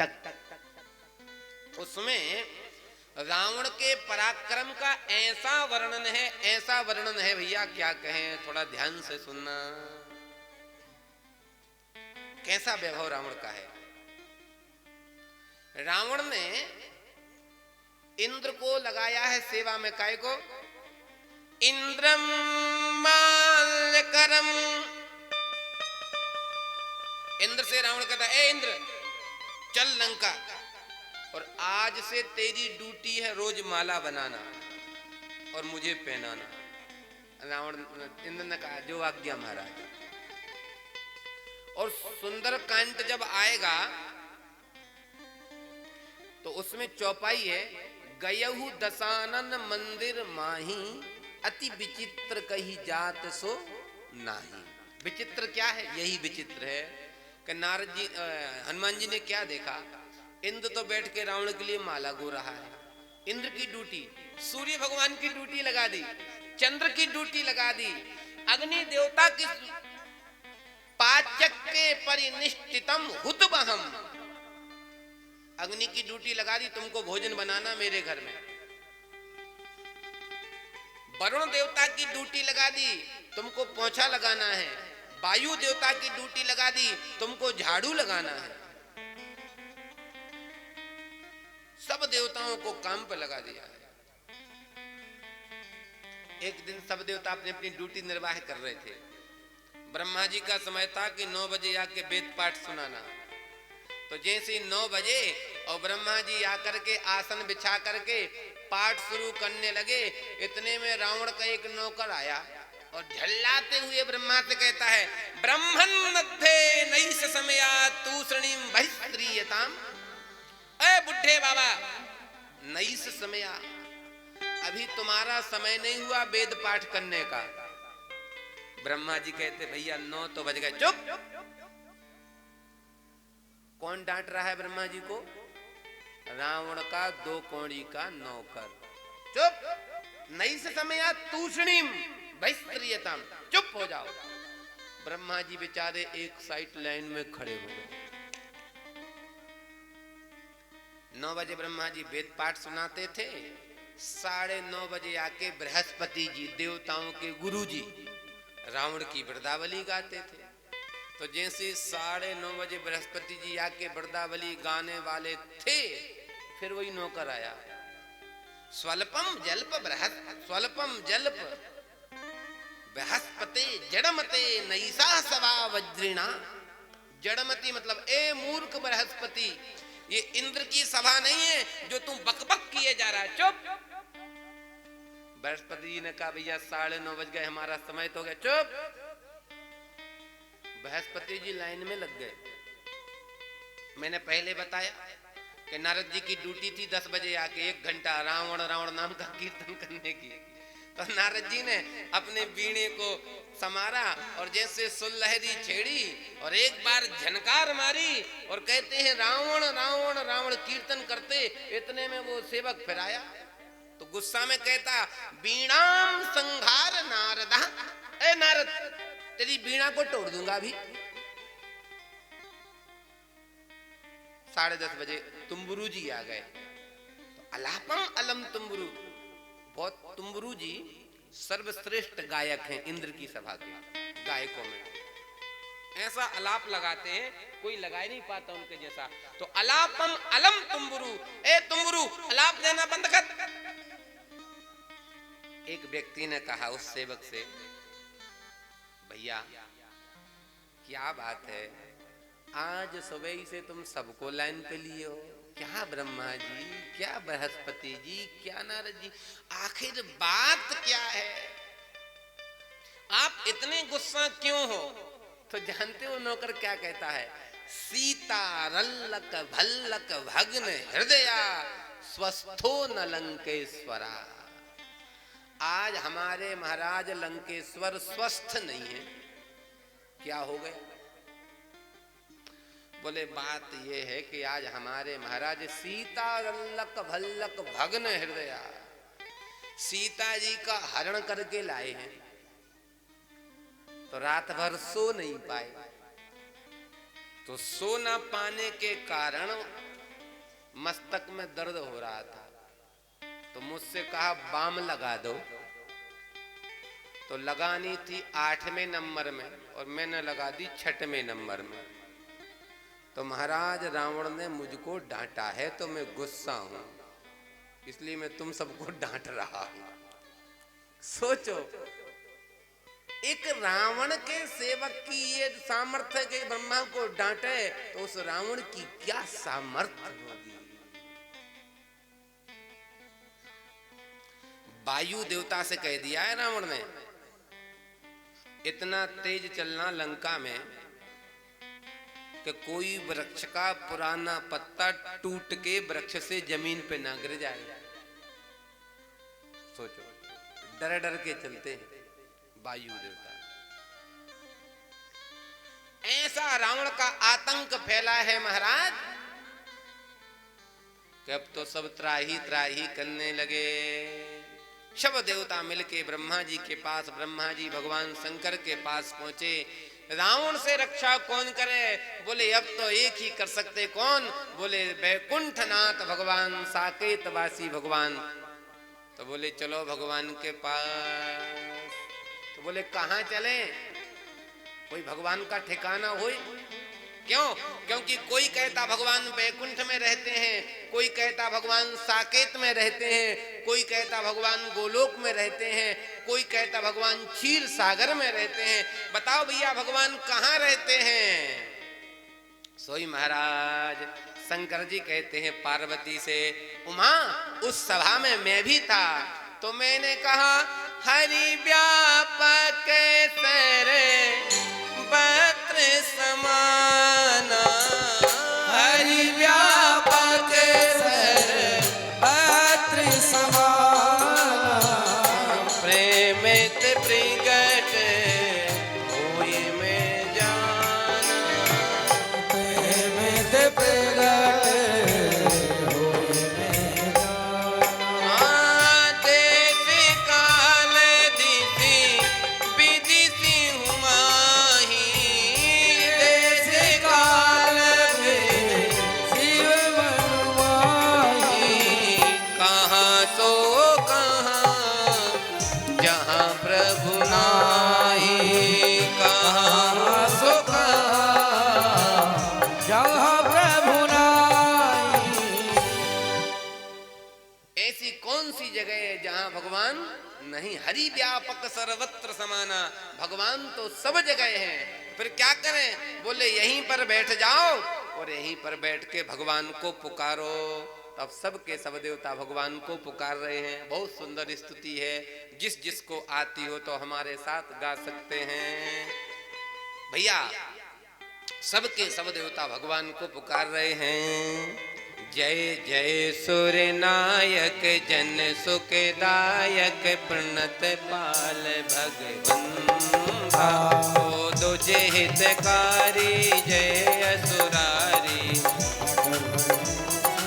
टक। उसमें रावण के पराक्रम का ऐसा वर्णन है भैया, क्या कहें, थोड़ा ध्यान से सुनना। कैसा वैभव रावण का है। रावण ने इंद्र को लगाया है सेवा में, काय को, इंद्रम माल्यकरम। इंद्र से रावण कहता है, ए इंद्र चल लंका, और आज से तेरी ड्यूटी है रोज माला बनाना और मुझे पहनाना। रावण, इंद्र ने कहा जो आज्ञा महाराज। और सुंदर कांड जब आएगा तो उसमें चौपाई है, गयहु दशानन मंदिर माही, अति विचित्र कही जात सो नाही। विचित्र क्या है? यही विचित्र है कि नारद जी, हनुमान जी ने क्या देखा, इंद्र तो बैठ के रावण के लिए माला गो रहा है। इंद्र की ड्यूटी, सूर्य भगवान की ड्यूटी लगा दी, चंद्र की ड्यूटी लगा दी, अग्नि देवता की पाचक्के परिनिष्ठितम हुतबहम, अग्नि की ड्यूटी लगा दी, तुमको भोजन बनाना मेरे घर में। वरुण देवता की ड्यूटी लगा दी, तुमको पोंछा लगाना है। वायु देवता की ड्यूटी लगा दी, तुमको झाड़ू लगाना है। सब देवताओं को काम पर लगा दिया है। एक दिन सब देवता अपनी अपनी ड्यूटी निर्वाह कर रहे थे। ब्रह्मा जी का समय था कि 9 बजे आके वेद पाठ सुनाना। तो जैसे 9 बजे और ब्रह्मा जी आकर के आसन बिछा करके पाठ शुरू करने लगे, इतने में रावण का एक नौकर आया और झल्लाते हुए ब्रह्मा से कहता है, ब्रह्मन् मध्ये नैष समयात् तूष्णीं बहिस्त्रीयताम्। ए बुढ़े बाबा, नैष समया, अभी तुम्हारा समय नहीं हुआ वेद पाठ करने का। ब्रह्मा जी कहते, भैया 9 तो बज गए। चुप। कौन डांट रहा है ब्रह्मा जी को? रावण का 2 कौड़ी का नौकर। चुप। नैष समया तूष्णीं बहिस्त्रीयताम्, चुप हो जाओ। ब्रह्मा जी बेचारे एक साइड लाइन में खड़े हो गए। 9 बजे ब्रह्मा जी वेद पाठ सुनाते थे, 9:30 बजे आके बृहस्पति जी, देवताओं के गुरु जी, रावण की वृंदावली गाते थे। तो जैसे 9:30 बजे बृहस्पति जी आके वृंदावली गाने वाले थे, फिर वही नौकर आया, स्वल्पम जल्प बृहस्पति जड़मते नैषा सवा वज्रिणा। जड़मती मतलब ए मूर्ख बृहस्पति, ये इंद्र की सभा नहीं है जो तुम बकबक किए जा रहा है। चुप। बृहस्पति जी ने कहा, भैया 9:30 बज गए, हमारा समय तो गया। चुप। बृहस्पति जी लाइन में लग गए। मैंने पहले बताया कि नारद जी की ड्यूटी थी 10 बजे आके 1 घंटा रावण रावण नाम का कीर्तन करने की। तो नारद जी ने अपने वीणे को समारा और जैसे सुलहरी छेड़ी और एक बार झनकार मारी और कहते हैं, रावण रावण रावण कीर्तन करते, इतने में वो सेवक फिर आया तो गुस्सा में कहता, वीणाम संहार नारद। ए नारद, तेरी वीणा को तोड़ दूंगा अभी। 10:30 बजे तुम्बुरु जी आ गए। तो अलापम अलम तुम्बुरु, बहुत तुम्बुरु जी सर्वश्रेष्ठ गायक हैं इंद्र की सभा के गायकों में। ऐसा अलाप लगाते हैं, कोई लगा ही नहीं पाता उनके जैसा। तो अलापम अलम तुम्बुरु, ए तुम्बुरु अलाप देना बंद कर। एक व्यक्ति ने कहा उस सेवक से, भैया क्या बात है, आज सुबह ही से तुम सबको लाइन पे लिए हो, क्या ब्रह्मा जी, क्या बृहस्पति जी, क्या नारद जी, आखिर बात क्या है, आप इतने गुस्सा क्यों हो? तो जानते हो नौकर क्या कहता है, सीता रल्लक भल्लक भग्न हृदया स्वस्थो न लंकेश्वरा। आज हमारे महाराज लंकेश्वर स्वस्थ नहीं है। क्या हो गया? बोले बात यह है कि आज हमारे महाराज सीता रल्लक भल्लक भग्न हृदया, सीता जी का हरण करके लाए हैं, तो रात भर सो नहीं पाए। तो सो ना पाने के कारण मस्तक में दर्द हो रहा था, तो मुझसे कहा बाम लगा दो। तो लगानी थी 8वें नंबर में और मैंने लगा दी 6वें नंबर में। तो महाराज रावण ने मुझको डांटा है तो मैं गुस्सा हूं, इसलिए मैं तुम सबको डांट रहा हूं। सोचो, एक रावण के सेवक की ये सामर्थ्य के ब्रह्मा को डांटे, तो उस रावण की क्या सामर्थ्य होगी। वायु देवता से कह दिया है रावण ने, इतना तेज चलना लंका में कि कोई वृक्ष का पुराना पत्ता टूट के वृक्ष से जमीन पे ना गिर जाए। सोचो, डर डर के चलते हैं वायु देवता। ऐसा रावण का आतंक फैला है महाराज कि अब तो सब त्राही त्राही करने लगे। सब देवता मिलके ब्रह्मा जी के पास, ब्रह्मा जी भगवान शंकर के पास पहुंचे। रावण से रक्षा कौन करे? बोले अब तो एक ही कर सकते। कौन? बोले वैकुंठनाथ भगवान, साकेतवासी भगवान। तो बोले चलो भगवान के पास। तो बोले कहाँ चले? कोई भगवान का ठिकाना होए? क्यों? क्योंकि कोई कहता भगवान वैकुंठ में रहते हैं, कोई कहता भगवान साकेत में रहते हैं, कोई कहता भगवान गोलोक में रहते हैं, कोई कहता भगवान क्षीर सागर में रहते हैं। बताओ भैया भगवान कहाँ रहते हैं? सोई महाराज शंकर जी कहते हैं पार्वती से, उमा उस सभा में मैं भी था, तो मैंने कहा हरि व्यापक सरे पत्र समाना, हरि व्यापक सर पत्र समाना, प्रेमित प्रगट होई में जाना, प्रेमित प्रगट होई में जाना। देश काल दिशि विदिशि हुमाही, देश काल में शिव मनमाही, कहाँ तो कहाँ जहाँ प्रभु नाही, कहाँ सो कहाँ जहाँ प्रभु नाही। ऐसी कौन सी जगह है जहाँ भगवान नहीं? हरि व्यापक सर्वत्र समाना, भगवान तो सब जगह हैं। फिर क्या करें? बोले यहीं पर बैठ जाओ और यहीं पर बैठ के भगवान को पुकारो। अब सब के सब देवता भगवान को पुकार रहे हैं। बहुत सुंदर स्तुति है, जिस जिसको आती हो तो हमारे साथ गा सकते हैं भैया। सबके सब देवता भगवान को पुकार रहे हैं। जय जय सूर्य नायक जन सुखदायक, प्रणत पाल भगवंता, ओ दुजे हितकारी